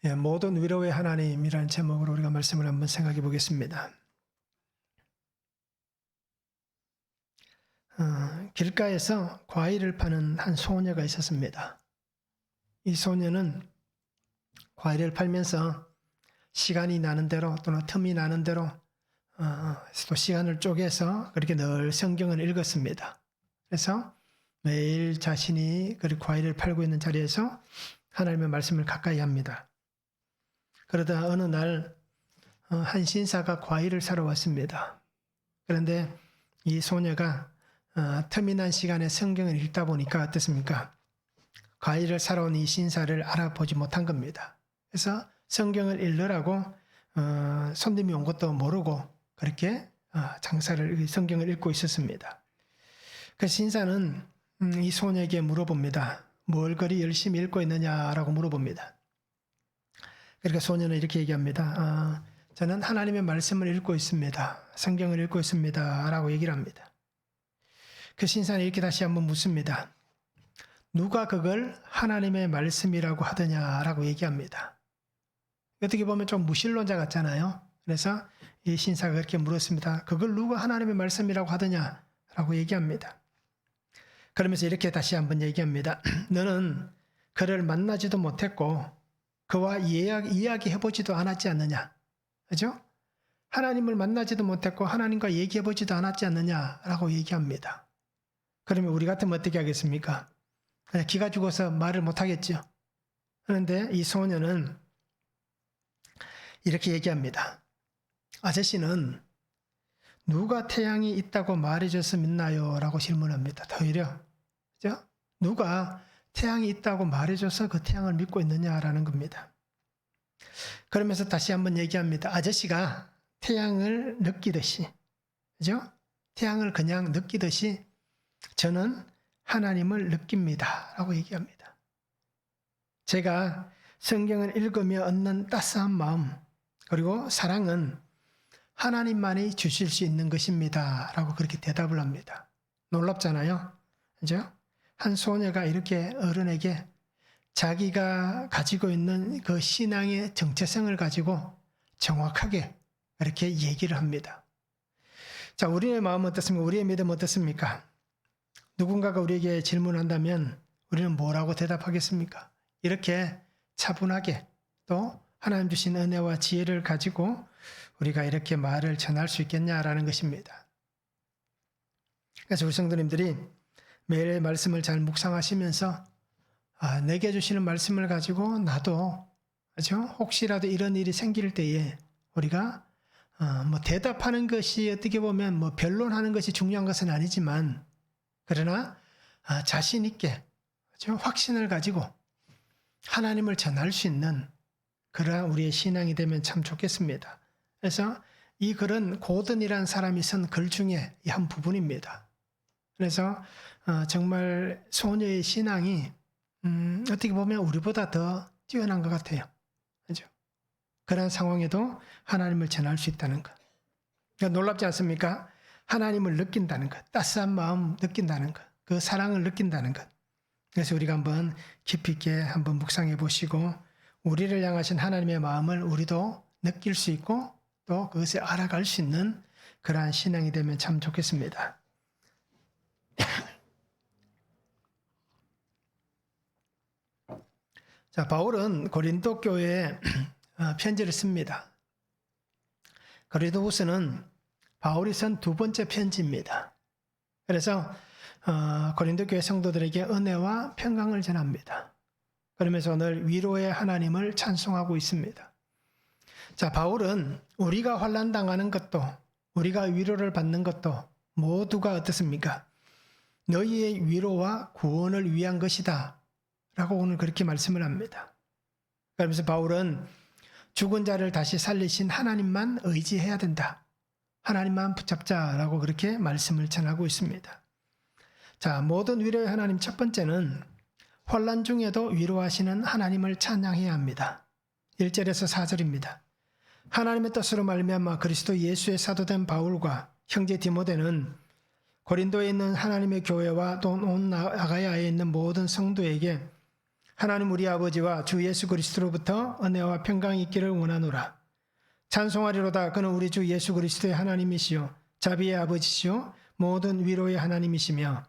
예, 모든 위로의 하나님이라는 제목으로 우리가 말씀을 한번 생각해 보겠습니다. 길가에서 과일을 파는 한 소녀가 있었습니다. 이 소녀는 과일을 팔면서 시간이 나는 대로 또는 틈이 나는 대로 또 시간을 쪼개서 그렇게 늘 성경을 읽었습니다. 그래서 매일 자신이 그 과일을 팔고 있는 자리에서 하나님의 말씀을 가까이 합니다. 그러다 어느 날 한 신사가 과일을 사러 왔습니다. 그런데 이 소녀가 틈이 난 시간에 성경을 읽다 보니까 어떻습니까? 과일을 사러 온 이 신사를 알아보지 못한 겁니다. 그래서 성경을 읽으라고 손님이 온 것도 모르고 그렇게 성경을 읽고 있었습니다. 그 신사는 이 소녀에게 물어봅니다. 뭘 그리 열심히 읽고 있느냐라고 물어봅니다. 그러니까 소녀는 이렇게 얘기합니다. 저는 하나님의 말씀을 읽고 있습니다. 성경을 읽고 있습니다. 라고 얘기를 합니다. 그 신사는 이렇게 다시 한번 묻습니다. 누가 그걸 하나님의 말씀이라고 하더냐라고 얘기합니다. 어떻게 보면 좀 무신론자 같잖아요. 그래서 이 신사가 그렇게 물었습니다. 그걸 누가 하나님의 말씀이라고 하더냐라고 얘기합니다. 그러면서 이렇게 다시 한번 얘기합니다. 너는 그를 만나지도 못했고 그와 이야기해보지도 않았지 않느냐. 그죠? 하나님을 만나지도 못했고 하나님과 얘기해보지도 않았지 않느냐라고 얘기합니다. 그러면 우리 같으면 어떻게 하겠습니까? 그냥 기가 죽어서 말을 못하겠죠. 그런데 이 소녀는 이렇게 얘기합니다. 아저씨는 누가 태양이 있다고 말해줘서 믿나요? 라고 질문합니다. 더 오히려 그죠? 누가 태양이 있다고 말해줘서 그 태양을 믿고 있느냐라는 겁니다. 그러면서 다시 한번 얘기합니다. 아저씨가 태양을 느끼듯이, 그죠? 태양을 그냥 느끼듯이 저는 하나님을 느낍니다. 라고 얘기합니다. 제가 성경을 읽으며 얻는 따스한 마음, 그리고 사랑은 하나님만이 주실 수 있는 것입니다. 라고 그렇게 대답을 합니다. 놀랍잖아요. 그죠? 한 소녀가 이렇게 어른에게 자기가 가지고 있는 그 신앙의 정체성을 가지고 정확하게 이렇게 얘기를 합니다. 자, 우리의 마음은 어떻습니까? 우리의 믿음은 어떻습니까? 누군가가 우리에게 질문한다면 우리는 뭐라고 대답하겠습니까? 이렇게 차분하게 또 하나님 주신 은혜와 지혜를 가지고 우리가 이렇게 말을 전할 수 있겠냐라는 것입니다. 그래서 우리 성도님들이 매일 말씀을 잘 묵상하시면서 내게 주시는 말씀을 가지고 나도 그렇죠? 혹시라도 이런 일이 생길 때에 우리가 대답하는 것이 어떻게 보면 변론하는 것이 중요한 것은 아니지만 그러나 자신 있게 그렇죠? 확신을 가지고 하나님을 전할 수 있는 그러한 우리의 신앙이 되면 참 좋겠습니다. 그래서 이 글은 고든이라는 사람이 쓴 글 중에 한 부분입니다. 그래서 정말 소녀의 신앙이 어떻게 보면 우리보다 더 뛰어난 것 같아요. 그죠? 그런 상황에도 하나님을 전할 수 있다는 것. 그러니까 놀랍지 않습니까? 하나님을 느낀다는 것, 따스한 마음 느낀다는 것, 그 사랑을 느낀다는 것. 그래서 우리가 한번 깊이 있게 한번 묵상해 보시고 우리를 향하신 하나님의 마음을 우리도 느낄 수 있고 또 그것을 알아갈 수 있는 그러한 신앙이 되면 참 좋겠습니다. 자, 바울은 고린도 교회에 편지를 씁니다. 고린도후서는 바울이 쓴 두 번째 편지입니다. 그래서 고린도 교회 성도들에게 은혜와 평강을 전합니다. 그러면서 오늘 위로의 하나님을 찬송하고 있습니다. 자, 바울은 우리가 환난당하는 것도 우리가 위로를 받는 것도 모두가 어떻습니까? 너희의 위로와 구원을 위한 것이다 라고 오늘 그렇게 말씀을 합니다. 그러면서 바울은 죽은 자를 다시 살리신 하나님만 의지해야 된다. 하나님만 붙잡자라고 그렇게 말씀을 전하고 있습니다. 자, 모든 위로의 하나님 첫 번째는 환난 중에도 위로하시는 하나님을 찬양해야 합니다. 1절에서 4절입니다. 하나님의 뜻으로 말미암아 그리스도 예수의 사도된 바울과 형제 디모데는 고린도에 있는 하나님의 교회와 또 온 아가야에 있는 모든 성도에게 하나님 우리 아버지와 주 예수 그리스도로부터 은혜와 평강이 있기를 원하노라. 찬송하리로다. 그는 우리 주 예수 그리스도의 하나님이시요 자비의 아버지시요 모든 위로의 하나님이시며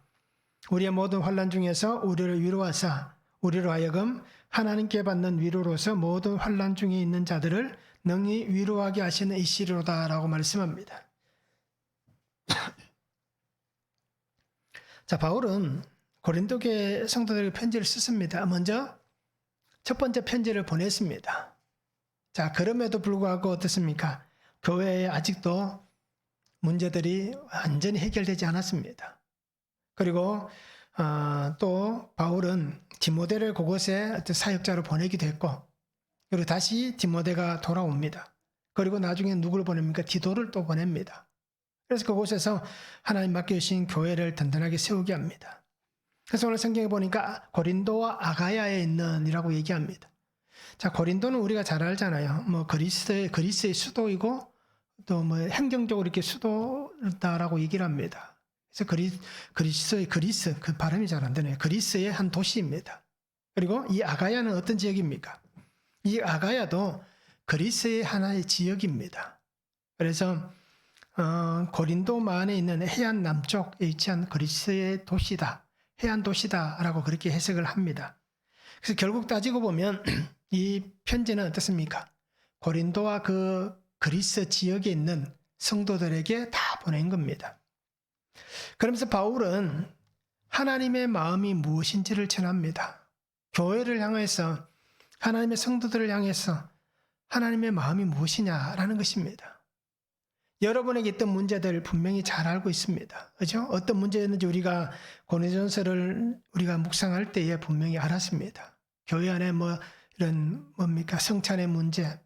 우리의 모든 환난 중에서 우리를 위로하사 우리로 하여금 하나님께 받는 위로로서 모든 환난 중에 있는 자들을 능히 위로하게 하시는 이시로다 라고 말씀합니다. 자, 바울은 고린도교회 성도들에게 편지를 썼습니다. 먼저 첫 번째 편지를 보냈습니다. 자, 그럼에도 불구하고 어떻습니까? 교회에 아직도 문제들이 완전히 해결되지 않았습니다. 그리고 또 바울은 디모데를 그곳에 사역자로 보내기도 했고, 그리고 다시 디모데가 돌아옵니다. 그리고 나중에 누구를 보냅니까? 디도를 또 보냅니다. 그래서 그곳에서 하나님 맡겨주신 교회를 든든하게 세우게 합니다. 그래서 오늘 성경에 보니까 고린도와 아가야에 있는이라고 얘기합니다. 자, 고린도는 우리가 잘 알잖아요. 뭐 그리스의 수도이고 또 뭐 행정적으로 이렇게 수도다라고 얘기를 합니다. 그래서 그리스 그 발음이 잘 안 되네요. 그리스의 한 도시입니다. 그리고 이 아가야는 어떤 지역입니까? 이 아가야도 그리스의 하나의 지역입니다. 그래서 고린도만에 있는 해안 남쪽에 위치한 그리스의 도시다, 해안 도시다라고 그렇게 해석을 합니다. 그래서 결국 따지고 보면 이 편지는 어떻습니까? 고린도와 그 그리스 지역에 있는 성도들에게 다 보낸 겁니다. 그러면서 바울은 하나님의 마음이 무엇인지를 전합니다. 교회를 향해서, 하나님의 성도들을 향해서 하나님의 마음이 무엇이냐라는 것입니다. 여러분에게 있던 문제들 분명히 잘 알고 있습니다. 그죠? 어떤 문제였는지 우리가 고린도전서를 우리가 묵상할 때에 분명히 알았습니다. 교회 안에 뭐 이런 뭡니까? 성찬의 문제,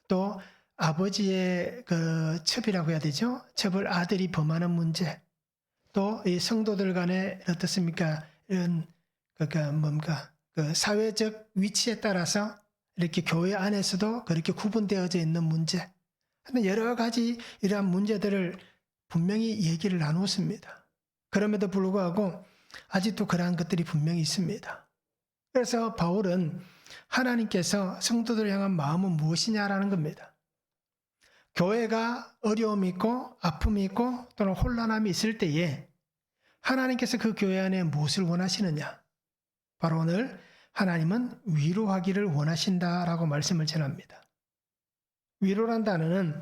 또 아버지의 그 첩이라고 해야 되죠? 첩을 아들이 범하는 문제, 또 이 성도들 간에 어떻습니까? 이런 그러니까 뭔가 그 사회적 위치에 따라서 이렇게 교회 안에서도 그렇게 구분되어져 있는 문제, 여러 가지 이러한 문제들을 분명히 얘기를 나눴습니다. 그럼에도 불구하고 아직도 그러한 것들이 분명히 있습니다. 그래서 바울은 하나님께서 성도들을 향한 마음은 무엇이냐라는 겁니다. 교회가 어려움이 있고 아픔이 있고 또는 혼란함이 있을 때에 하나님께서 그 교회 안에 무엇을 원하시느냐? 바로 오늘 하나님은 위로하기를 원하신다라고 말씀을 전합니다. 위로란 단어는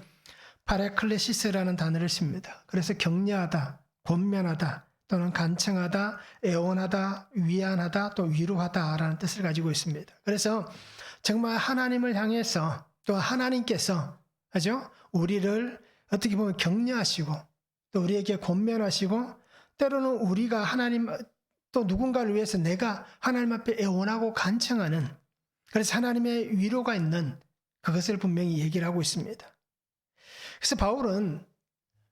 파라클레시스라는 단어를 씁니다. 그래서 격려하다, 권면하다, 또는 간청하다, 애원하다, 위안하다, 또 위로하다라는 뜻을 가지고 있습니다. 그래서 정말 하나님을 향해서 또 하나님께서 그죠? 우리를 어떻게 보면 격려하시고 또 우리에게 권면하시고 때로는 우리가 하나님 또 누군가를 위해서 내가 하나님 앞에 애원하고 간청하는, 그래서 하나님의 위로가 있는 그것을 분명히 얘기를 하고 있습니다. 그래서 바울은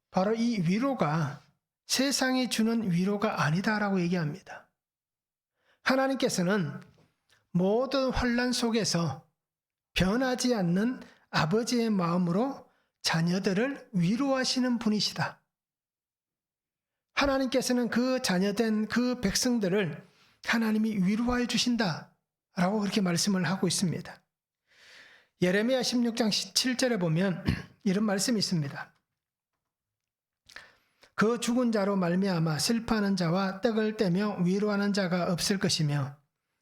바로 이 위로가 세상이 주는 위로가 아니다라고 얘기합니다. 하나님께서는 모든 환난 속에서 변하지 않는 아버지의 마음으로 자녀들을 위로하시는 분이시다. 하나님께서는 그 자녀된 그 백성들을 하나님이 위로해 주신다라고 그렇게 말씀을 하고 있습니다. 예레미야 16장 17절에 보면 이런 말씀이 있습니다. 그 죽은 자로 말미암아 슬퍼하는 자와 떡을 떼며 위로하는 자가 없을 것이며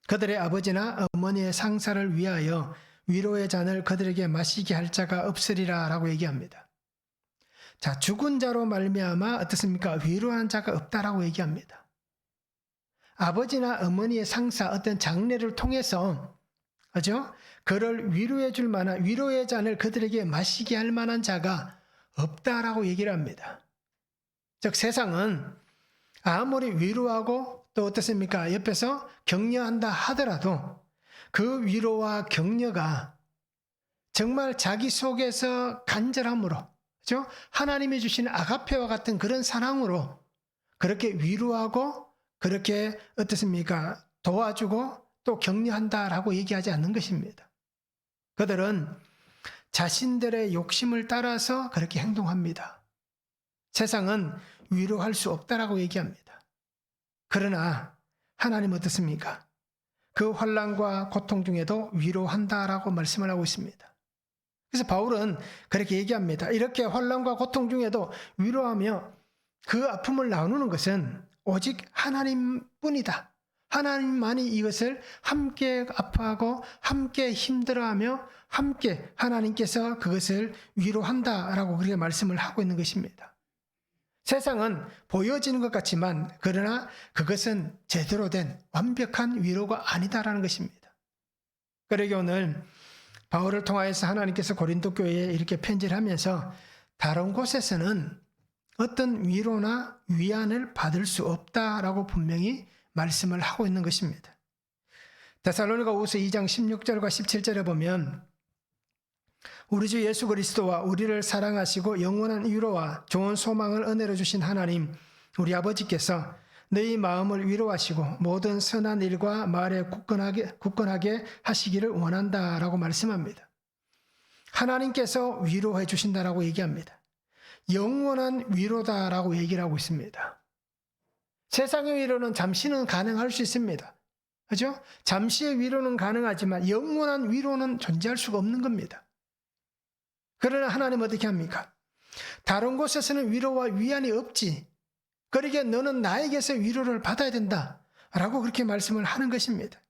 그들의 아버지나 어머니의 상사를 위하여 위로의 잔을 그들에게 마시게 할 자가 없으리라 라고 얘기합니다. 자, 죽은 자로 말미암아 어떻습니까? 위로하는 자가 없다라고 얘기합니다. 아버지나 어머니의 상사, 어떤 장례를 통해서 그죠? 그를 위로해 줄 만한 위로의 잔을 그들에게 마시게 할 만한 자가 없다라고 얘기를 합니다. 즉 세상은 아무리 위로하고 또 어떻습니까? 옆에서 격려한다 하더라도 그 위로와 격려가 정말 자기 속에서 간절함으로, 그죠? 하나님이 주신 아가페와 같은 그런 사랑으로 그렇게 위로하고 그렇게 어떻습니까? 도와주고 또 격려한다라고 얘기하지 않는 것입니다. 그들은 자신들의 욕심을 따라서 그렇게 행동합니다. 세상은 위로할 수 없다라고 얘기합니다. 그러나 하나님 어떻습니까? 그 환난과 고통 중에도 위로한다라고 말씀을 하고 있습니다. 그래서 바울은 그렇게 얘기합니다. 이렇게 환난과 고통 중에도 위로하며 그 아픔을 나누는 것은 오직 하나님뿐이다. 하나님만이 이것을 함께 아파하고 함께 힘들어하며 함께 하나님께서 그것을 위로한다라고 그렇게 말씀을 하고 있는 것입니다. 세상은 보여지는 것 같지만 그러나 그것은 제대로 된 완벽한 위로가 아니다라는 것입니다. 그러기 오늘 바울을 통하여서 하나님께서 고린도 교회에 이렇게 편지를 하면서 다른 곳에서는 어떤 위로나 위안을 받을 수 없다라고 분명히 말씀을 하고 있는 것입니다. 데살로니가후서 2장 16절과 17절에 보면 우리 주 예수 그리스도와 우리를 사랑하시고 영원한 위로와 좋은 소망을 은혜로 주신 하나님 우리 아버지께서 너희 마음을 위로하시고 모든 선한 일과 말에 굳건하게 하시기를 원한다라고 말씀합니다. 하나님께서 위로해 주신다라고 얘기합니다. 영원한 위로다라고 얘기를 하고 있습니다. 세상의 위로는 잠시는 가능할 수 있습니다. 그렇죠? 잠시의 위로는 가능하지만 영원한 위로는 존재할 수가 없는 겁니다. 그러나 하나님은 어떻게 합니까? 다른 곳에서는 위로와 위안이 없지. 그러기에 너는 나에게서 위로를 받아야 된다. 라고 그렇게 말씀을 하는 것입니다.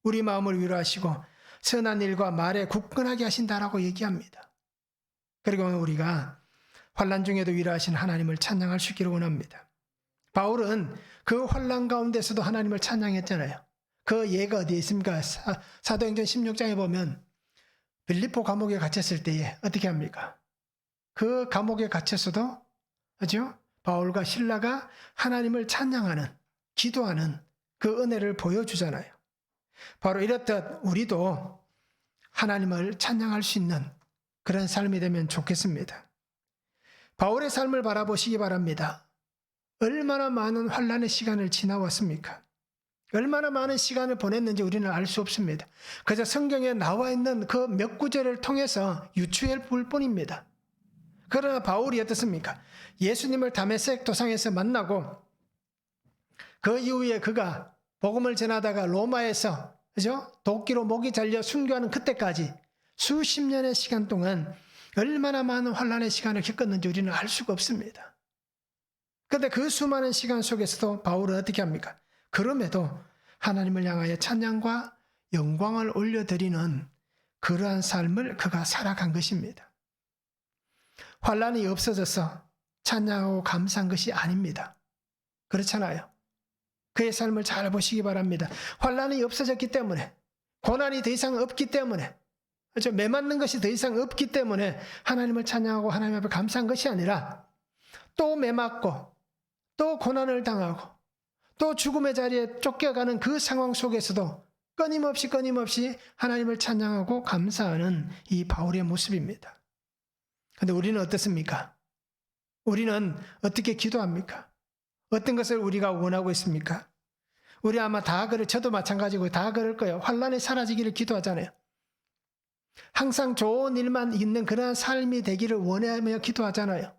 우리 마음을 위로하시고 선한 일과 말에 굳건하게 하신다라고 얘기합니다. 그리고 우리가 환난 중에도 위로하신 하나님을 찬양할 수 있기를 원합니다. 바울은 그 환난 가운데서도 하나님을 찬양했잖아요. 그 예가 어디에 있습니까? 사도행전 16장에 보면 빌립보 감옥에 갇혔을 때에 어떻게 합니까? 그 감옥에 갇혔어도 그죠? 바울과 실라가 하나님을 찬양하는, 기도하는 그 은혜를 보여주잖아요. 바로 이렇듯 우리도 하나님을 찬양할 수 있는 그런 삶이 되면 좋겠습니다. 바울의 삶을 바라보시기 바랍니다. 얼마나 많은 환난의 시간을 지나왔습니까? 얼마나 많은 시간을 보냈는지 우리는 알 수 없습니다. 그저 성경에 나와 있는 그 몇 구절을 통해서 유추해 볼 뿐입니다. 그러나 바울이 어떻습니까? 예수님을 다메섹 도상에서 만나고 그 이후에 그가 복음을 전하다가 로마에서 그죠? 도끼로 목이 잘려 순교하는 그때까지 수십 년의 시간 동안 얼마나 많은 환난의 시간을 겪었는지 우리는 알 수가 없습니다. 그런데 그 수많은 시간 속에서도 바울은 어떻게 합니까? 그럼에도 하나님을 향하여 찬양과 영광을 올려드리는 그러한 삶을 그가 살아간 것입니다. 환난이 없어져서 찬양하고 감사한 것이 아닙니다. 그렇잖아요. 그의 삶을 잘 보시기 바랍니다. 환난이 없어졌기 때문에, 고난이 더 이상 없기 때문에, 그렇죠? 매맞는 것이 더 이상 없기 때문에 하나님을 찬양하고 하나님 앞에 감사한 것이 아니라 또 매맞고 또 고난을 당하고 또 죽음의 자리에 쫓겨가는 그 상황 속에서도 끊임없이 하나님을 찬양하고 감사하는 이 바울의 모습입니다. 그런데 우리는 어떻습니까? 우리는 어떻게 기도합니까? 어떤 것을 우리가 원하고 있습니까? 우리 아마 저도 마찬가지고 다 그럴 거예요. 환난이 사라지기를 기도하잖아요. 항상 좋은 일만 있는 그러한 삶이 되기를 원하며 기도하잖아요.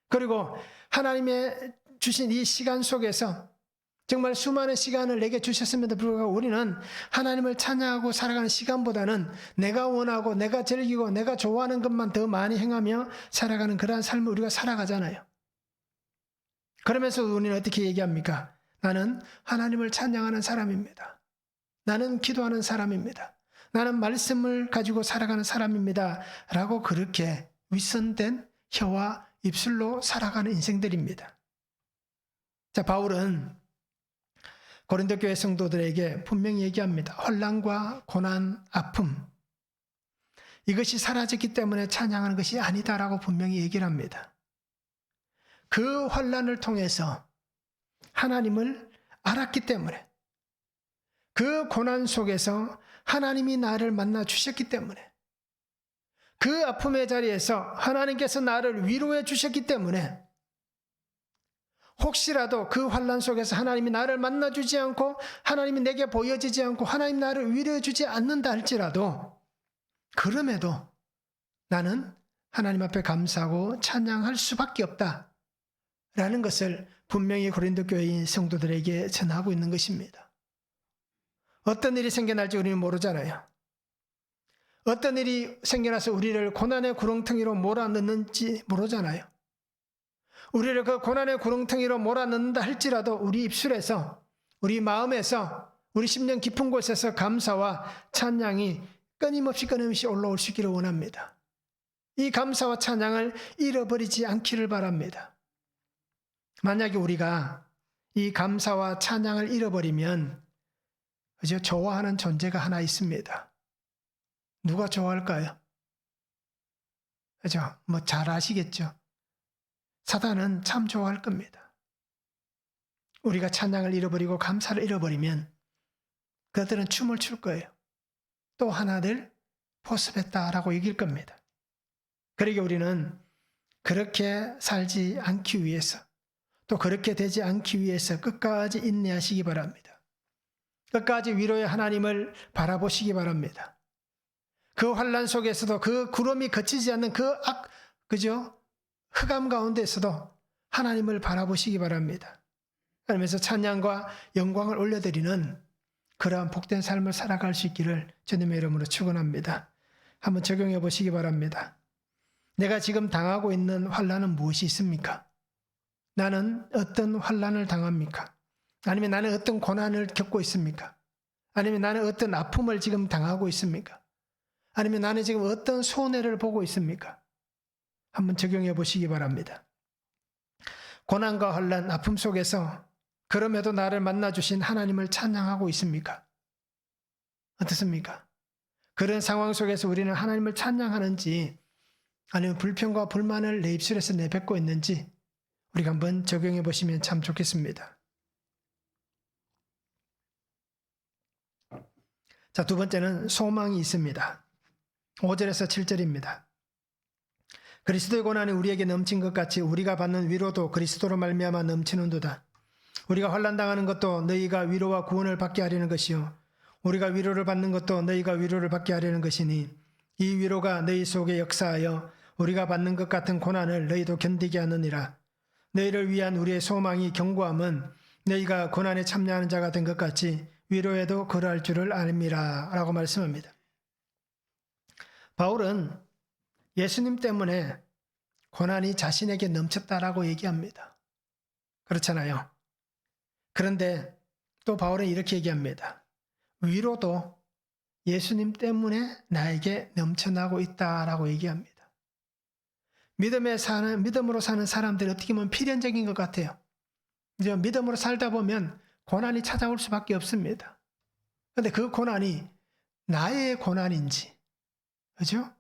그리고 하나님의 주신 이 시간 속에서 정말 수많은 시간을 내게 주셨음에도 불구하고 우리는 하나님을 찬양하고 살아가는 시간보다는 내가 원하고 내가 즐기고 내가 좋아하는 것만 더 많이 행하며 살아가는 그러한 삶을 우리가 살아가잖아요. 그러면서 우리는 어떻게 얘기합니까? 나는 하나님을 찬양하는 사람입니다. 나는 기도하는 사람입니다. 나는 말씀을 가지고 살아가는 사람입니다. 라고 그렇게 윗선된 혀와 입술로 살아가는 인생들입니다. 자, 바울은 고린도 교회 성도들에게 분명히 얘기합니다. 환난과 고난, 아픔 이것이 사라졌기 때문에 찬양하는 것이 아니다라고 분명히 얘기를 합니다. 그 환난을 통해서 하나님을 알았기 때문에 그 고난 속에서 하나님이 나를 만나 주셨기 때문에 그 아픔의 자리에서 하나님께서 나를 위로해 주셨기 때문에 혹시라도 그 환난 속에서 하나님이 나를 만나주지 않고 하나님이 내게 보여지지 않고 하나님 나를 위로해 주지 않는다 할지라도 그럼에도 나는 하나님 앞에 감사하고 찬양할 수밖에 없다라는 것을 분명히 고린도 교회인 성도들에게 전하고 있는 것입니다. 어떤 일이 생겨날지 우리는 모르잖아요. 어떤 일이 생겨나서 우리를 고난의 구렁텅이로 몰아넣는지 모르잖아요. 우리를 그 고난의 구렁텅이로 몰아넣는다 할지라도 우리 입술에서, 우리 마음에서, 우리 심령 깊은 곳에서 감사와 찬양이 끊임없이 올라올 수 있기를 원합니다. 이 감사와 찬양을 잃어버리지 않기를 바랍니다. 만약에 우리가 이 감사와 찬양을 잃어버리면 그저 좋아하는 존재가 하나 있습니다. 누가 좋아할까요? 그죠? 뭐 잘 아시겠죠? 사단은 참 좋아할 겁니다. 우리가 찬양을 잃어버리고 감사를 잃어버리면 그들은 춤을 출 거예요. 또 하나들 포섭했다라고 얘기할 겁니다. 그러기에 우리는 그렇게 살지 않기 위해서, 또 그렇게 되지 않기 위해서 끝까지 인내하시기 바랍니다. 끝까지 위로의 하나님을 바라보시기 바랍니다. 그 환난 속에서도 그 구름이 그치지 않는 그죠? 흑암 가운데서도 하나님을 바라보시기 바랍니다. 그러면서 찬양과 영광을 올려드리는 그러한 복된 삶을 살아갈 수 있기를 주님의 이름으로 축원합니다. 한번 적용해 보시기 바랍니다. 내가 지금 당하고 있는 환난은 무엇이 있습니까? 나는 어떤 환난을 당합니까? 아니면 나는 어떤 고난을 겪고 있습니까? 아니면 나는 어떤 아픔을 지금 당하고 있습니까? 아니면 나는 지금 어떤 손해를 보고 있습니까? 한번 적용해 보시기 바랍니다. 고난과 환난, 아픔 속에서 그럼에도 나를 만나주신 하나님을 찬양하고 있습니까? 어떻습니까? 그런 상황 속에서 우리는 하나님을 찬양하는지 아니면 불평과 불만을 내 입술에서 내뱉고 있는지 우리가 한번 적용해 보시면 참 좋겠습니다. 자, 두 번째는 소망이 있습니다. 5절에서 7절입니다. 그리스도의 고난이 우리에게 넘친 것 같이 우리가 받는 위로도 그리스도로 말미암아 넘치는도다. 우리가 환난당하는 것도 너희가 위로와 구원을 받게 하려는 것이요 우리가 위로를 받는 것도 너희가 위로를 받게 하려는 것이니 이 위로가 너희 속에 역사하여 우리가 받는 것 같은 고난을 너희도 견디게 하느니라. 너희를 위한 우리의 소망이 견고함은 너희가 고난에 참여하는 자가 된 것 같이 위로에도 그러할 줄을 아닙니다. 라고 말씀합니다. 바울은 예수님 때문에 고난이 자신에게 넘쳤다라고 얘기합니다. 그렇잖아요. 그런데 또 바울은 이렇게 얘기합니다. 위로도 예수님 때문에 나에게 넘쳐나고 있다라고 얘기합니다. 믿음으로 사는 사람들이 어떻게 보면 필연적인 것 같아요. 이제 믿음으로 살다 보면 고난이 찾아올 수밖에 없습니다. 그런데 그 고난이 나의 고난인지, 그죠?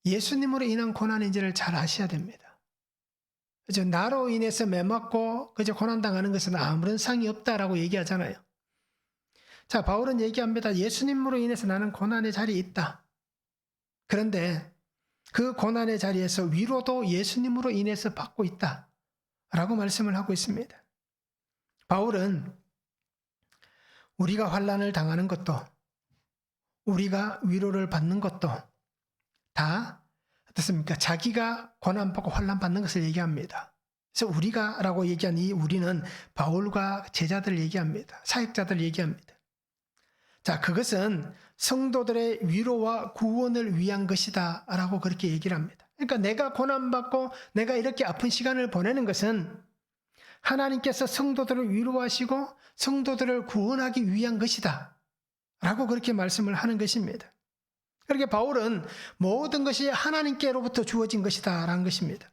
예수님으로 인한 고난인지를 잘 아셔야 됩니다. 그죠? 나로 인해서 매맞고 그저 고난당하는 것은 아무런 상이 없다라고 얘기하잖아요. 자, 바울은 얘기합니다. 예수님으로 인해서 나는 고난의 자리에 있다. 그런데 그 고난의 자리에서 위로도 예수님으로 인해서 받고 있다. 라고 말씀을 하고 있습니다. 바울은 우리가 환난을 당하는 것도 우리가 위로를 받는 것도 다 어떻습니까? 자기가 고난받고 환난받는 것을 얘기합니다. 그래서 우리가라고 얘기한 이 우리는 바울과 제자들을 얘기합니다. 사역자들을 얘기합니다. 자, 그것은 성도들의 위로와 구원을 위한 것이다 라고 그렇게 얘기를 합니다. 그러니까 내가 고난받고 내가 이렇게 아픈 시간을 보내는 것은 하나님께서 성도들을 위로하시고 성도들을 구원하기 위한 것이다 라고 그렇게 말씀을 하는 것입니다. 그렇게 바울은 모든 것이 하나님께로부터 주어진 것이다 라는 것입니다.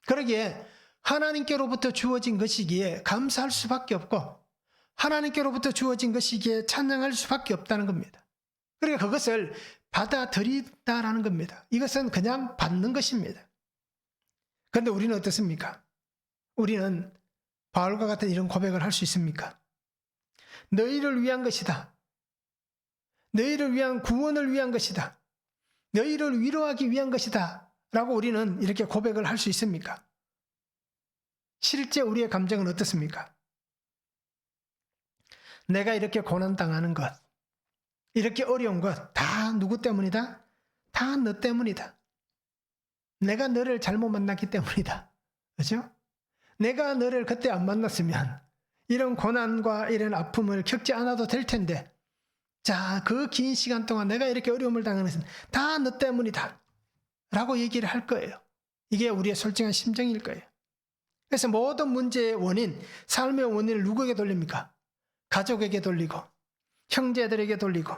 그러기에 하나님께로부터 주어진 것이기에 감사할 수밖에 없고 하나님께로부터 주어진 것이기에 찬양할 수밖에 없다는 겁니다. 그러니까 그것을 받아들이다라는 겁니다. 이것은 그냥 받는 것입니다. 그런데 우리는 어떻습니까? 우리는 바울과 같은 이런 고백을 할 수 있습니까? 너희를 위한 것이다. 너희를 위한 구원을 위한 것이다. 너희를 위로하기 위한 것이다. 라고 우리는 이렇게 고백을 할 수 있습니까? 실제 우리의 감정은 어떻습니까? 내가 이렇게 고난당하는 것, 이렇게 어려운 것 다 누구 때문이다? 다 너 때문이다. 내가 너를 잘못 만났기 때문이다. 그렇죠? 내가 너를 그때 안 만났으면 이런 고난과 이런 아픔을 겪지 않아도 될 텐데, 자, 그 긴 시간 동안 내가 이렇게 어려움을 당하는 것은 다 너 때문이다 라고 얘기를 할 거예요. 이게 우리의 솔직한 심정일 거예요. 그래서 모든 문제의 원인, 삶의 원인을 누구에게 돌립니까? 가족에게 돌리고, 형제들에게 돌리고,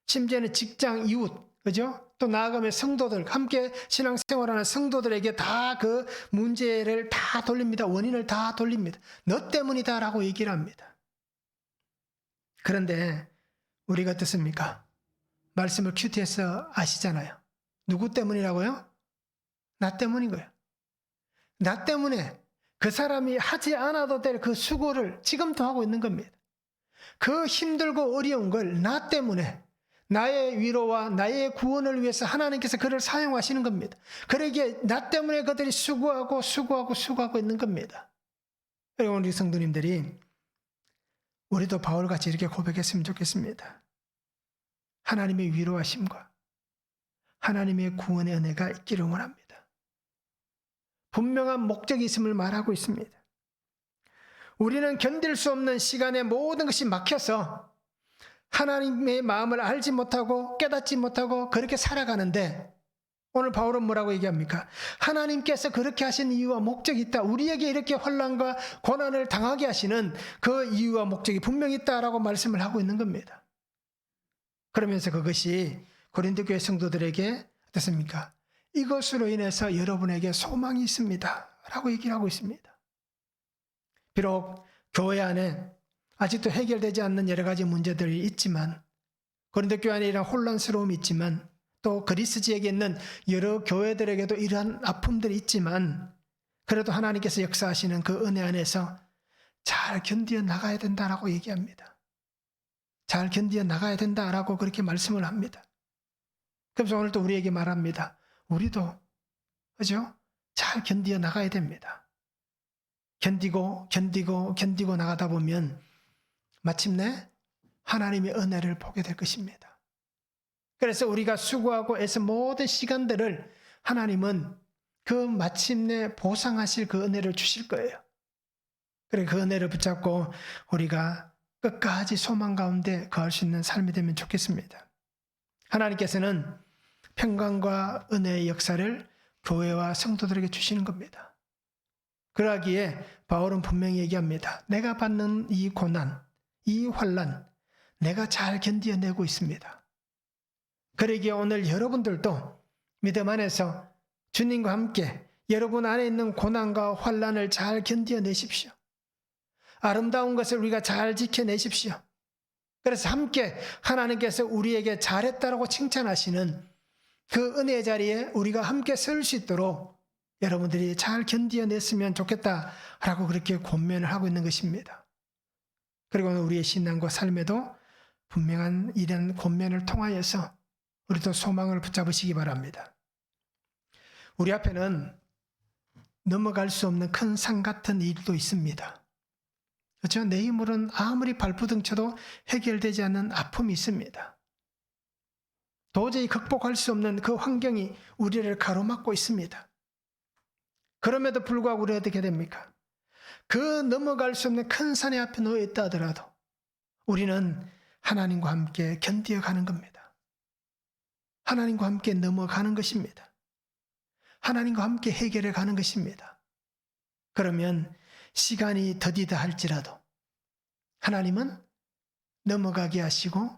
심지어는 직장, 이웃, 그죠? 또 나아가면 성도들, 함께 신앙생활하는 성도들에게 다 그 문제를 다 돌립니다. 원인을 다 돌립니다. 너 때문이다 라고 얘기를 합니다. 그런데 우리가 어떻습니까? 말씀을 큐티해서 아시잖아요. 누구 때문이라고요? 나 때문인 거예요. 나 때문에 그 사람이 하지 않아도 될 그 수고를 지금도 하고 있는 겁니다. 그 힘들고 어려운 걸 나 때문에, 나의 위로와 나의 구원을 위해서 하나님께서 그를 사용하시는 겁니다. 그러기에 나 때문에 그들이 수고하고 있는 겁니다. 여러분, 우리 성도님들이 우리도 바울같이 이렇게 고백했으면 좋겠습니다. 하나님의 위로하심과 하나님의 구원의 은혜가 있기를 원합니다. 분명한 목적이 있음을 말하고 있습니다. 우리는 견딜 수 없는 시간에 모든 것이 막혀서 하나님의 마음을 알지 못하고 깨닫지 못하고 그렇게 살아가는데, 오늘 바울은 뭐라고 얘기합니까? 하나님께서 그렇게 하신 이유와 목적이 있다. 우리에게 이렇게 혼란과 고난을 당하게 하시는 그 이유와 목적이 분명히 있다라고 말씀을 하고 있는 겁니다. 그러면서 그것이 고린도 교회 성도들에게 어떻습니까? 이것으로 인해서 여러분에게 소망이 있습니다 라고 얘기를 하고 있습니다. 비록 교회 안에 아직도 해결되지 않는 여러 가지 문제들이 있지만, 고린도 교회 안에 이런 혼란스러움이 있지만, 또 그리스 지역에 있는 여러 교회들에게도 이러한 아픔들이 있지만, 그래도 하나님께서 역사하시는 그 은혜 안에서 잘 견디어 나가야 된다라고 얘기합니다. 잘 견디어 나가야 된다라고 그렇게 말씀을 합니다. 그래서 오늘 또 우리에게 말합니다. 우리도, 그죠? 잘 견디어 나가야 됩니다. 견디고 나가다 보면 마침내 하나님의 은혜를 보게 될 것입니다. 그래서 우리가 수고하고 애써 모든 시간들을 하나님은 그 마침내 보상하실 그 은혜를 주실 거예요. 그래, 그 은혜를 붙잡고 우리가 끝까지 소망 가운데 거할 수 있는 삶이 되면 좋겠습니다. 하나님께서는 평강과 은혜의 역사를 교회와 성도들에게 주시는 겁니다. 그러기에 바울은 분명히 얘기합니다. 내가 받는 이 고난, 이 환난, 내가 잘 견디어내고 있습니다. 그러기에 오늘 여러분들도 믿음 안에서 주님과 함께 여러분 안에 있는 고난과 환난을 잘 견디어내십시오. 아름다운 것을 우리가 잘 지켜내십시오. 그래서 함께 하나님께서 우리에게 잘했다라고 칭찬하시는 그 은혜의 자리에 우리가 함께 설 수 있도록 여러분들이 잘 견디어냈으면 좋겠다라고 그렇게 권면을 하고 있는 것입니다. 그리고 우리의 신앙과 삶에도 분명한 이런 권면을 통하여서 우리도 소망을 붙잡으시기 바랍니다. 우리 앞에는 넘어갈 수 없는 큰 산 같은 일도 있습니다. 그렇죠? 내 힘으로는 아무리 발부둥 쳐도 해결되지 않는 아픔이 있습니다. 도저히 극복할 수 없는 그 환경이 우리를 가로막고 있습니다. 그럼에도 불구하고 우리가 어떻게 됩니까? 그 넘어갈 수 없는 큰 산의 앞에 놓여 있다 하더라도 우리는 하나님과 함께 견디어가는 겁니다. 하나님과 함께 넘어가는 것입니다. 하나님과 함께 해결해 가는 것입니다. 그러면 시간이 더디다 할지라도 하나님은 넘어가게 하시고,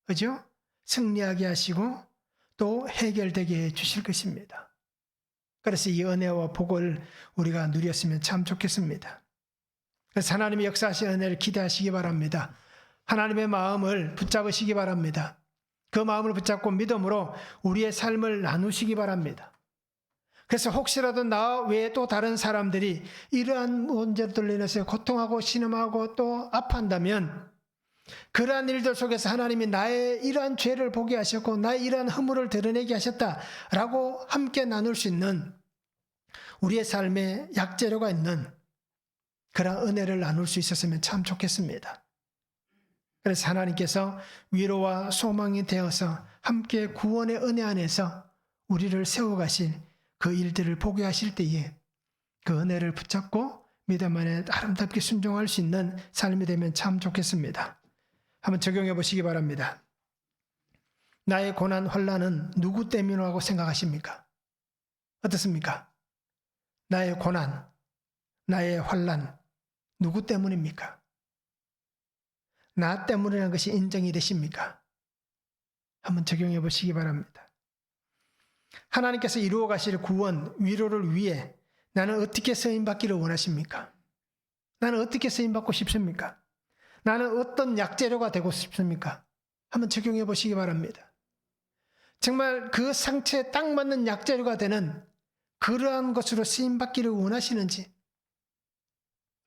그죠? 승리하게 하시고 또 해결되게 해 주실 것입니다. 그래서 이 은혜와 복을 우리가 누렸으면 참 좋겠습니다. 그래서 하나님의 역사하신 은혜를 기대하시기 바랍니다. 하나님의 마음을 붙잡으시기 바랍니다. 그 마음을 붙잡고 믿음으로 우리의 삶을 나누시기 바랍니다. 그래서 혹시라도 나 외에 또 다른 사람들이 이러한 문제들로 인해서 고통하고 신음하고 또 아파한다면 그러한 일들 속에서 하나님이 나의 이러한 죄를 보게 하셨고 나의 이러한 허물을 드러내게 하셨다라고 함께 나눌 수 있는 우리의 삶에 약재료가 있는 그런 은혜를 나눌 수 있었으면 참 좋겠습니다. 그래서 하나님께서 위로와 소망이 되어서 함께 구원의 은혜 안에서 우리를 세워가실 그 일들을 보게 하실 때에 그 은혜를 붙잡고 믿음 안에 아름답게 순종할 수 있는 삶이 되면 참 좋겠습니다. 한번 적용해 보시기 바랍니다. 나의 고난, 환난은 누구 때문이라고 생각하십니까? 어떻습니까? 나의 고난, 나의 환난, 누구 때문입니까? 나 때문이라는 것이 인정이 되십니까? 한번 적용해 보시기 바랍니다. 하나님께서 이루어 가실 구원, 위로를 위해 나는 어떻게 쓰임받기를 원하십니까? 나는 어떻게 쓰임받고 싶습니까? 나는 어떤 약재료가 되고 싶습니까? 한번 적용해 보시기 바랍니다. 정말 그 상처에 딱 맞는 약재료가 되는 그러한 것으로 쓰임받기를 원하시는지,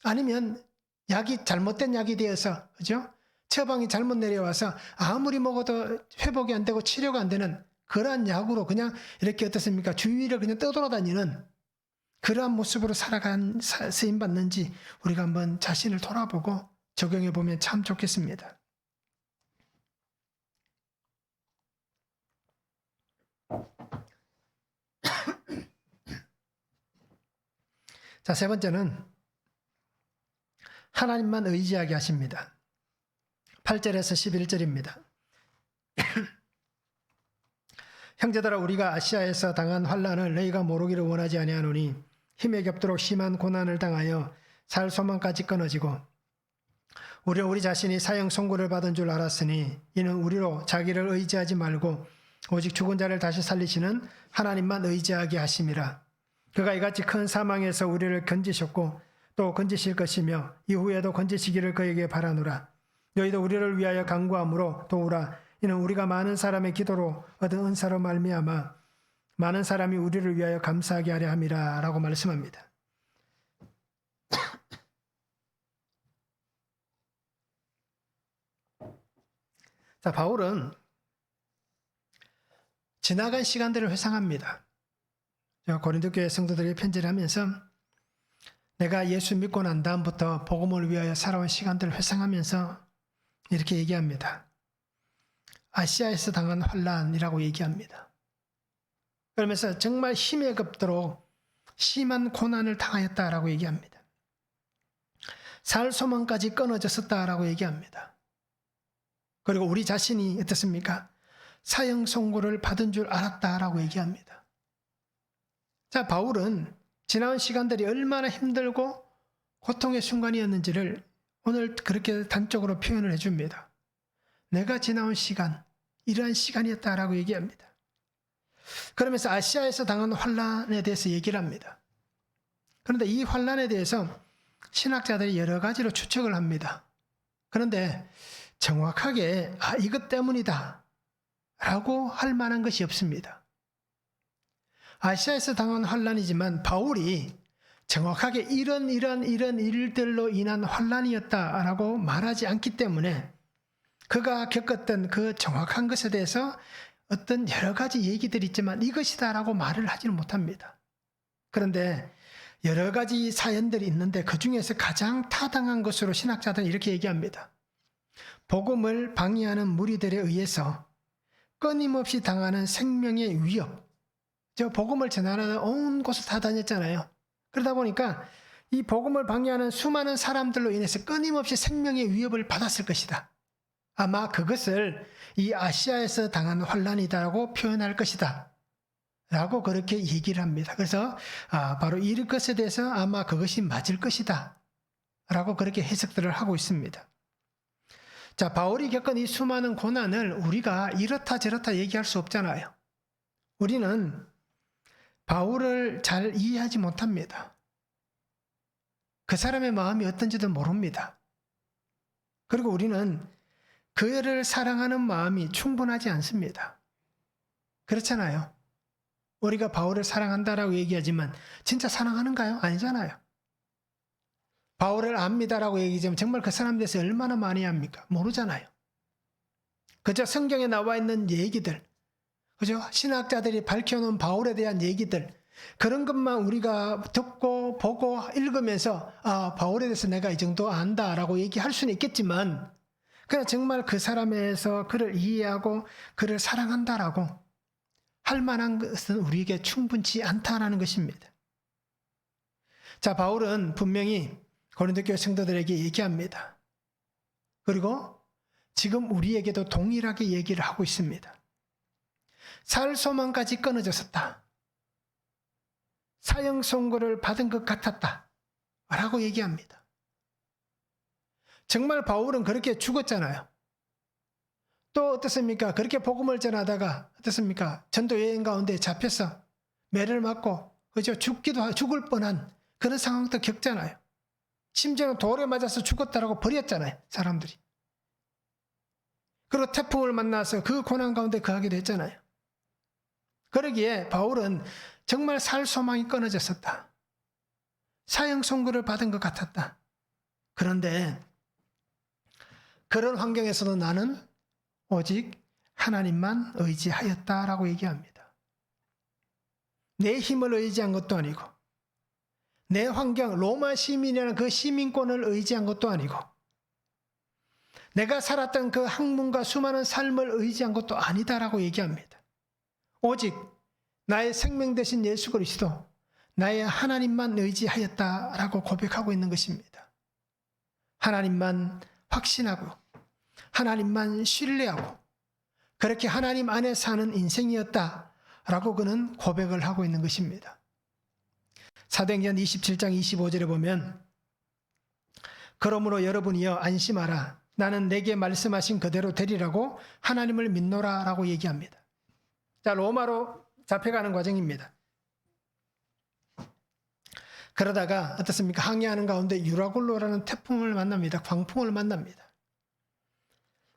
아니면 약이 잘못된 약이 되어서, 그죠? 처방이 잘못 내려와서 아무리 먹어도 회복이 안 되고 치료가 안 되는 그러한 약으로 그냥 이렇게 어떻습니까? 주위를 그냥 떠돌아다니는 그러한 모습으로 쓰임받는지 우리가 한번 자신을 돌아보고 적용해 보면 참 좋겠습니다. 자, 세 번째는 하나님만 의지하게 하십니다. 8절에서 11절입니다. 형제들아, 우리가 아시아에서 당한 환난을 너희가 모르기를 원하지 아니하노니 힘에 겹도록 심한 고난을 당하여 살 소망까지 끊어지고 우리는 우리 자신이 사형 선고를 받은 줄 알았으니 이는 우리로 자기를 의지하지 말고 오직 죽은 자를 다시 살리시는 하나님만 의지하게 하심이라. 그가 이같이 큰 사망에서 우리를 건지셨고 또 건지실 것이며 이후에도 건지시기를 그에게 바라노라. 너희도 우리를 위하여 간구함으로 도우라. 이는 우리가 많은 사람의 기도로 얻은 은사로 말미암아 많은 사람이 우리를 위하여 감사하게 하려 함이라 라고 말씀합니다. 자, 바울은 지나간 시간들을 회상합니다. 고린도 교회 성도들에게 편지를 하면서 내가 예수 믿고 난 다음부터 복음을 위하여 살아온 시간들을 회상하면서 이렇게 얘기합니다. 아시아에서 당한 환난이라고 얘기합니다. 그러면서 정말 힘에 겹도록 심한 고난을 당하였다라고 얘기합니다. 살 소망까지 끊어졌었다라고 얘기합니다. 그리고 우리 자신이 어떻습니까? 사형 선고를 받은 줄 알았다라고 얘기합니다. 자, 바울은 지나온 시간들이 얼마나 힘들고 고통의 순간이었는지를 오늘 그렇게 단적으로 표현을 해줍니다. 내가 지나온 시간, 이러한 시간이었다라고 얘기합니다. 그러면서 아시아에서 당한 환난에 대해서 얘기를 합니다. 그런데 이 환난에 대해서 신학자들이 여러 가지로 추측을 합니다. 그런데 정확하게 이것 때문이다 라고 할 만한 것이 없습니다. 아시아에서 당한 환난이지만 바울이 정확하게 이런 일들로 인한 환난이었다라고 말하지 않기 때문에 그가 겪었던 그 정확한 것에 대해서 어떤 여러 가지 얘기들이 있지만 이것이다라고 말을 하지는 못합니다. 그런데 여러 가지 사연들이 있는데 그 중에서 가장 타당한 것으로 신학자들은 이렇게 얘기합니다. 복음을 방해하는 무리들에 의해서 끊임없이 당하는 생명의 위협. 저 복음을 전하는 온 곳을 다 다녔잖아요. 그러다 보니까 이 복음을 방해하는 수많은 사람들로 인해서 끊임없이 생명의 위협을 받았을 것이다. 아마 그것을 이 아시아에서 당한 환난이다라고 표현할 것이다 라고 그렇게 얘기를 합니다. 그래서 바로 이 것에 대해서 아마 그것이 맞을 것이다 라고 그렇게 해석들을 하고 있습니다. 자, 바울이 겪은 이 수많은 고난을 우리가 이렇다 저렇다 얘기할 수 없잖아요. 우리는 바울을 잘 이해하지 못합니다. 그 사람의 마음이 어떤지도 모릅니다. 그리고 우리는 그를 사랑하는 마음이 충분하지 않습니다. 그렇잖아요. 우리가 바울을 사랑한다라고 얘기하지만 진짜 사랑하는가요? 아니잖아요. 바울을 압니다라고 얘기하지만 정말 그 사람에 대해서 얼마나 많이 압니까? 모르잖아요. 그저 성경에 나와 있는 얘기들, 그죠? 신학자들이 밝혀놓은 바울에 대한 얘기들, 그런 것만 우리가 듣고 보고 읽으면서 바울에 대해서 내가 이 정도 안다라고 얘기할 수는 있겠지만 그냥 정말 그 사람에서 그를 이해하고 그를 사랑한다라고 할 만한 것은 우리에게 충분치 않다라는 것입니다. 자, 바울은 분명히 고린도 교회 성도들에게 얘기합니다. 그리고 지금 우리에게도 동일하게 얘기를 하고 있습니다. 살 소망까지 끊어졌었다. 사형 선고를 받은 것 같았다. 라고 얘기합니다. 정말 바울은 그렇게 죽었잖아요. 또 어떻습니까? 그렇게 복음을 전하다가 어떻습니까? 전도 여행 가운데 잡혀서 매를 맞고 그죠? 죽을 뻔한 그런 상황도 겪잖아요. 심지어는 돌에 맞아서 죽었다라고 버렸잖아요. 사람들이. 그리고 태풍을 만나서 그 고난 가운데 거하게 됐잖아요. 그러기에 바울은 정말 살 소망이 끊어졌었다. 사형 선고를 받은 것 같았다. 그런데 그런 환경에서도 나는 오직 하나님만 의지하였다라고 얘기합니다. 내 힘을 의지한 것도 아니고 내 환경, 로마 시민이라는 그 시민권을 의지한 것도 아니고 내가 살았던 그 학문과 수많은 삶을 의지한 것도 아니다라고 얘기합니다. 오직 나의 생명 되신 예수 그리스도, 나의 하나님만 의지하였다라고 고백하고 있는 것입니다. 하나님만 확신하고 하나님만 신뢰하고 그렇게 하나님 안에 사는 인생이었다라고 그는 고백을 하고 있는 것입니다. 사도행전 27장 25절에 보면 그러므로 여러분이여 안심하라. 나는 내게 말씀하신 그대로 되리라고 하나님을 믿노라 라고 얘기합니다. 자, 로마로 잡혀가는 과정입니다. 그러다가 어떻습니까? 항해하는 가운데 유라굴로라는 태풍을 만납니다. 광풍을 만납니다.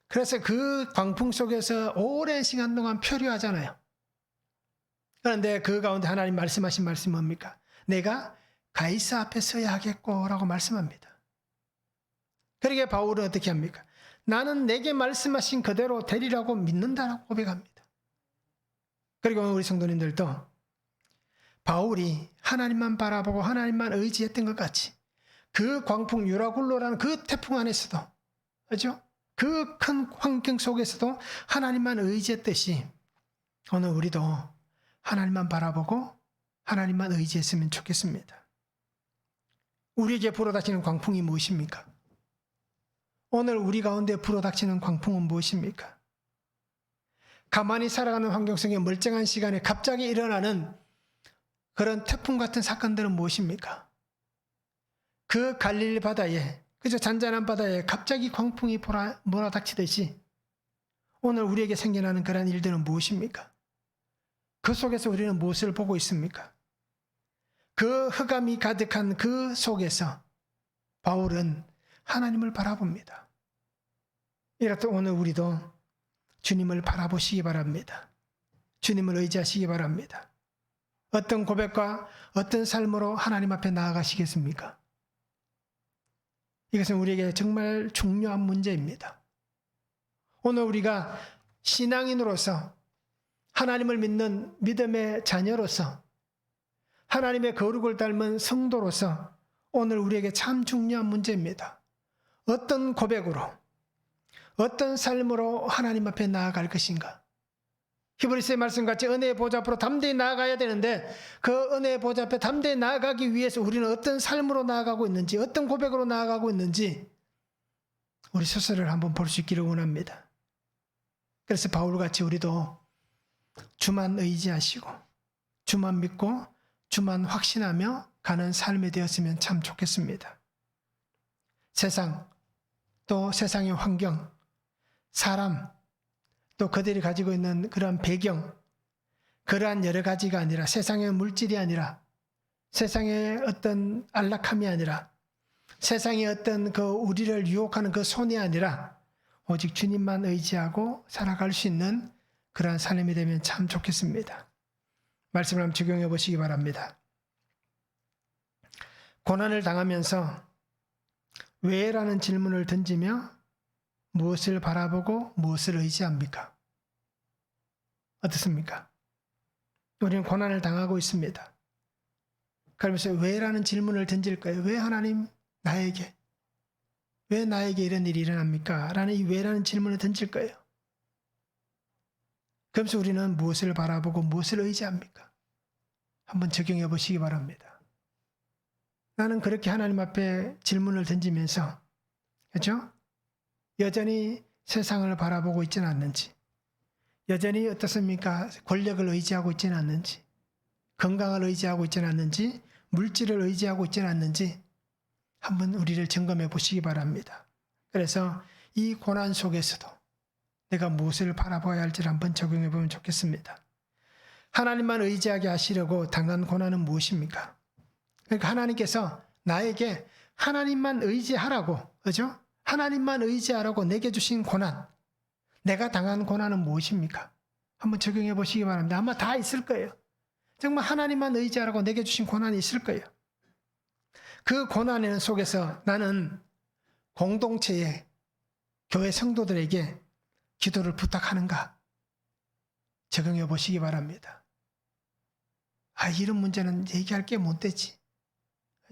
그래서 그 광풍 속에서 오랜 시간 동안 표류하잖아요. 그런데 그 가운데 하나님 말씀하신 말씀이 뭡니까? 내가 가이사 앞에 서야 하겠고 라고 말씀합니다. 그러게 바울은 어떻게 합니까? 나는 내게 말씀하신 그대로 되리라고 믿는다라고 고백합니다. 그리고 우리 성도님들도 바울이 하나님만 바라보고 하나님만 의지했던 것 같이 그 광풍 유라굴로라는 그 태풍 안에서도, 그렇죠? 그 큰 환경 속에서도 하나님만 의지했듯이 오늘 우리도 하나님만 바라보고 하나님만 의지했으면 좋겠습니다. 우리에게 불어닥치는 광풍이 무엇입니까? 오늘 우리 가운데 불어닥치는 광풍은 무엇입니까? 가만히 살아가는 환경 속에 멀쩡한 시간에 갑자기 일어나는 그런 태풍 같은 사건들은 무엇입니까? 그 갈릴리 바다에, 그저 잔잔한 바다에 갑자기 광풍이 몰아닥치듯이 오늘 우리에게 생겨나는 그런 일들은 무엇입니까? 그 속에서 우리는 무엇을 보고 있습니까? 그 흑암이 가득한 그 속에서 바울은 하나님을 바라봅니다. 이렇듯 오늘 우리도 주님을 바라보시기 바랍니다. 주님을 의지하시기 바랍니다. 어떤 고백과 어떤 삶으로 하나님 앞에 나아가시겠습니까? 이것은 우리에게 정말 중요한 문제입니다. 오늘 우리가 신앙인으로서 하나님을 믿는 믿음의 자녀로서 하나님의 거룩을 닮은 성도로서 오늘 우리에게 참 중요한 문제입니다. 어떤 고백으로 어떤 삶으로 하나님 앞에 나아갈 것인가? 히브리서의 말씀같이 은혜의 보좌 앞으로 담대히 나아가야 되는데 그 은혜의 보좌 앞에 담대히 나아가기 위해서 우리는 어떤 삶으로 나아가고 있는지, 어떤 고백으로 나아가고 있는지 우리 스스로를 한번 볼 수 있기를 원합니다. 그래서 바울같이 우리도 주만 의지하시고 주만 믿고 주만 확신하며 가는 삶이 되었으면 참 좋겠습니다. 세상, 또 세상의 환경, 사람, 또 그들이 가지고 있는 그런 배경, 그러한 여러 가지가 아니라 세상의 물질이 아니라 세상의 어떤 안락함이 아니라 세상의 어떤 그 우리를 유혹하는 그 손이 아니라 오직 주님만 의지하고 살아갈 수 있는 그러한 삶이 되면 참 좋겠습니다. 말씀을 한번 적용해 보시기 바랍니다. 고난을 당하면서 왜? 라는 질문을 던지며 무엇을 바라보고 무엇을 의지합니까? 어떻습니까? 우리는 고난을 당하고 있습니다. 그러면서 왜? 라는 질문을 던질 거예요. 왜 하나님 나에게? 왜 나에게 이런 일이 일어납니까? 라는 이 왜? 라는 질문을 던질 거예요. 그러면서 우리는 무엇을 바라보고 무엇을 의지합니까? 한번 적용해 보시기 바랍니다. 나는 그렇게 하나님 앞에 질문을 던지면서, 그렇죠? 여전히 세상을 바라보고 있지는 않는지, 여전히 어떻습니까? 권력을 의지하고 있지는 않는지, 건강을 의지하고 있지는 않는지, 물질을 의지하고 있지는 않는지 한번 우리를 점검해 보시기 바랍니다. 그래서 이 고난 속에서도 내가 무엇을 바라봐야 할지를 한번 적용해 보면 좋겠습니다. 하나님만 의지하게 하시려고 당한 고난은 무엇입니까? 그러니까 하나님께서 나에게 하나님만 의지하라고, 그죠? 하나님만 의지하라고 내게 주신 고난, 내가 당한 고난은 무엇입니까? 한번 적용해 보시기 바랍니다. 아마 다 있을 거예요. 정말 하나님만 의지하라고 내게 주신 고난이 있을 거예요. 그 고난 속에서 나는 공동체의 교회 성도들에게 기도를 부탁하는가? 적용해 보시기 바랍니다. 이런 문제는 얘기할 게 못 되지.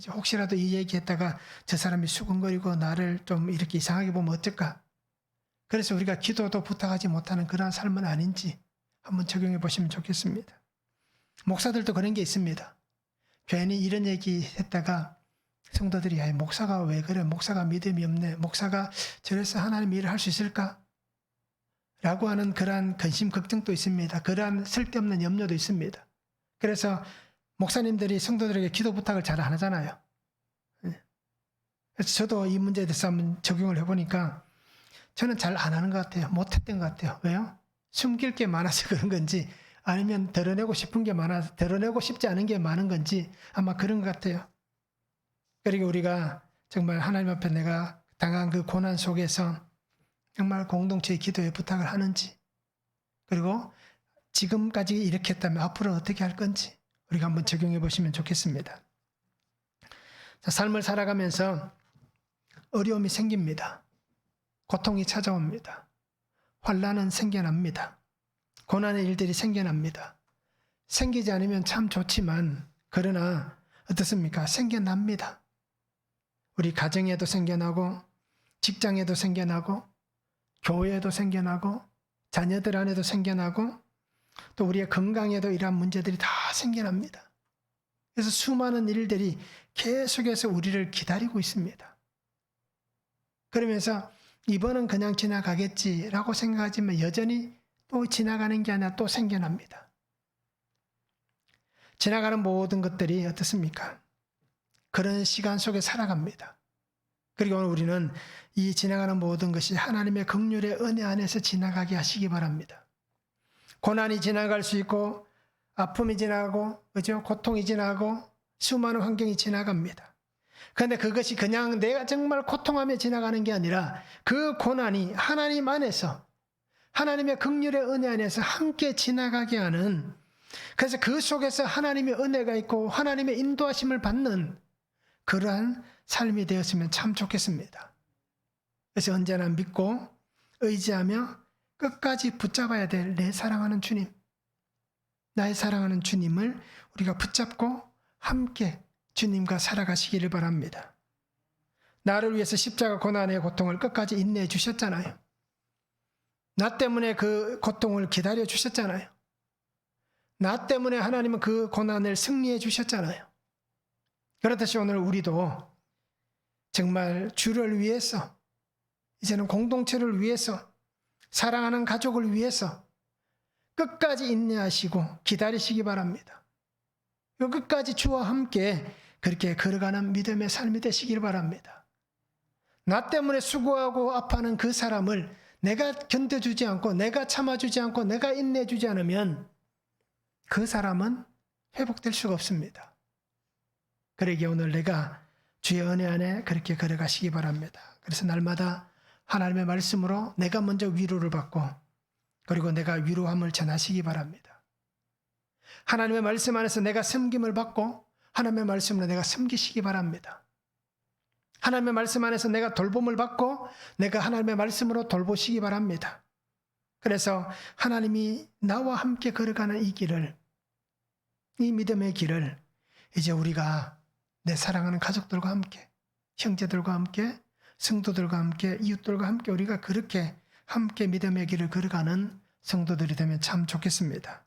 혹시라도 이 얘기했다가 저 사람이 수근거리고 나를 좀 이렇게 이상하게 보면 어떨까? 그래서 우리가 기도도 부탁하지 못하는 그러한 삶은 아닌지 한번 적용해 보시면 좋겠습니다. 목사들도 그런 게 있습니다. 괜히 이런 얘기 했다가 성도들이 목사가 왜 그래? 목사가 믿음이 없네. 목사가 저래서 하나님 일을 할 수 있을까? 라고 하는 그러한 근심 걱정도 있습니다. 그러한 쓸데없는 염려도 있습니다. 그래서 목사님들이 성도들에게 기도 부탁을 잘 안 하잖아요. 그래서 저도 이 문제에 대해서 한번 적용을 해보니까 저는 잘 안 하는 것 같아요. 못했던 것 같아요. 왜요? 숨길 게 많아서 그런 건지 아니면 드러내고 싶은 게 많아서 드러내고 싶지 않은 게 많은 건지 아마 그런 것 같아요. 그리고 우리가 정말 하나님 앞에 내가 당한 그 고난 속에서 정말 공동체의 기도에 부탁을 하는지, 그리고 지금까지 이렇게 했다면 앞으로 어떻게 할 건지 우리가 한번 적용해 보시면 좋겠습니다. 자, 삶을 살아가면서 어려움이 생깁니다. 고통이 찾아옵니다. 환난은 생겨납니다. 고난의 일들이 생겨납니다. 생기지 않으면 참 좋지만 그러나 어떻습니까? 생겨납니다. 우리 가정에도 생겨나고 직장에도 생겨나고 교회에도 생겨나고 자녀들 안에도 생겨나고 또 우리의 건강에도 이러한 문제들이 다 생겨납니다. 그래서 수많은 일들이 계속해서 우리를 기다리고 있습니다. 그러면서 이번은 그냥 지나가겠지라고 생각하지만 여전히 또 지나가는 게 아니라 또 생겨납니다. 지나가는 모든 것들이 어떻습니까? 그런 시간 속에 살아갑니다. 그리고 오늘 우리는 이 지나가는 모든 것이 하나님의 긍휼의 은혜 안에서 지나가게 하시기 바랍니다. 고난이 지나갈 수 있고 아픔이 지나가고 그죠? 고통이 지나가고 수많은 환경이 지나갑니다. 그런데 그것이 그냥 내가 정말 고통하며 지나가는 게 아니라 그 고난이 하나님 안에서 하나님의 긍휼의 은혜 안에서 함께 지나가게 하는, 그래서 그 속에서 하나님의 은혜가 있고 하나님의 인도하심을 받는 그러한 삶이 되었으면 참 좋겠습니다. 그래서 언제나 믿고 의지하며 끝까지 붙잡아야 될 내 사랑하는 주님, 나의 사랑하는 주님을 우리가 붙잡고 함께 주님과 살아가시기를 바랍니다. 나를 위해서 십자가 고난의 고통을 끝까지 인내해 주셨잖아요. 나 때문에 그 고통을 기다려 주셨잖아요. 나 때문에 하나님은 그 고난을 승리해 주셨잖아요. 그렇듯이 오늘 우리도 정말 주를 위해서, 이제는 공동체를 위해서, 사랑하는 가족을 위해서 끝까지 인내하시고 기다리시기 바랍니다. 끝까지 주와 함께 그렇게 걸어가는 믿음의 삶이 되시길 바랍니다. 나 때문에 수고하고 아파하는 그 사람을 내가 견뎌주지 않고 내가 참아주지 않고 내가 인내해주지 않으면 그 사람은 회복될 수가 없습니다. 그러기에 오늘 내가 주의 은혜 안에 그렇게 걸어가시기 바랍니다. 그래서 날마다 하나님의 말씀으로 내가 먼저 위로를 받고 그리고 내가 위로함을 전하시기 바랍니다. 하나님의 말씀 안에서 내가 섬김을 받고 하나님의 말씀으로 내가 섬기시기 바랍니다. 하나님의 말씀 안에서 내가 돌봄을 받고 내가 하나님의 말씀으로 돌보시기 바랍니다. 그래서 하나님이 나와 함께 걸어가는 이 길을, 이 믿음의 길을 이제 우리가 내 사랑하는 가족들과 함께, 형제들과 함께, 성도들과 함께, 이웃들과 함께 우리가 그렇게 함께 믿음의 길을 걸어가는 성도들이 되면 참 좋겠습니다.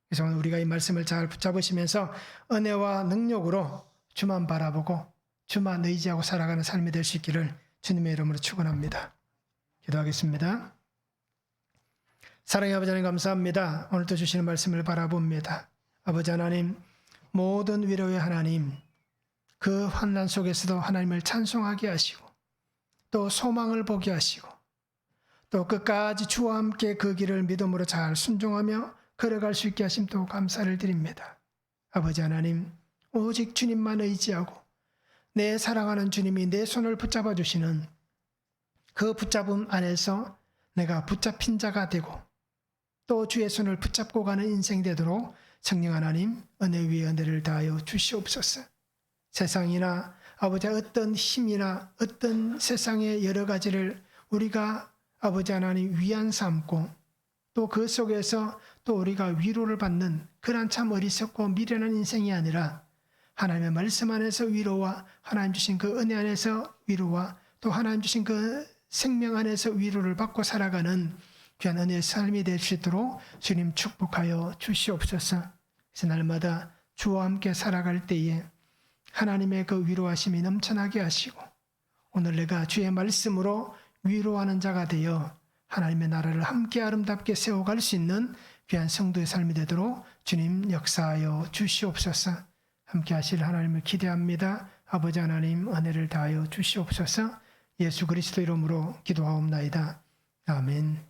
그래서 오늘 우리가 이 말씀을 잘 붙잡으시면서 은혜와 능력으로 주만 바라보고 주만 의지하고 살아가는 삶이 될 수 있기를 주님의 이름으로 축원합니다. 기도하겠습니다. 사랑의 아버지 하나님 감사합니다. 오늘도 주시는 말씀을 바라봅니다. 아버지 하나님, 모든 위로의 하나님, 그 환난 속에서도 하나님을 찬송하게 하시고 또 소망을 보게 하시고 또 끝까지 주와 함께 그 길을 믿음으로 잘 순종하며 걸어갈 수 있게 하심 또 감사를 드립니다. 아버지 하나님, 오직 주님만 의지하고 내 사랑하는 주님이 내 손을 붙잡아 주시는 그 붙잡음 안에서 내가 붙잡힌 자가 되고 또 주의 손을 붙잡고 가는 인생 되도록 성령 하나님 은혜 위에 은혜를 다하여 주시옵소서. 세상이나 아버지 어떤 힘이나 어떤 세상의 여러 가지를 우리가 아버지 하나님 위안 삼고 또 그 속에서 또 우리가 위로를 받는 그런 참 어리석고 미련한 인생이 아니라 하나님의 말씀 안에서 위로와 하나님 주신 그 은혜 안에서 위로와 또 하나님 주신 그 생명 안에서 위로를 받고 살아가는 귀한 은혜의 삶이 될 수 있도록 주님 축복하여 주시옵소서. 그래서 날마다 주와 함께 살아갈 때에 하나님의 그 위로하심이 넘쳐나게 하시고 오늘 내가 주의 말씀으로 위로하는 자가 되어 하나님의 나라를 함께 아름답게 세워갈 수 있는 귀한 성도의 삶이 되도록 주님 역사하여 주시옵소서. 함께 하실 하나님을 기대합니다. 아버지 하나님 은혜를 다하여 주시옵소서. 예수 그리스도 이름으로 기도하옵나이다. 아멘.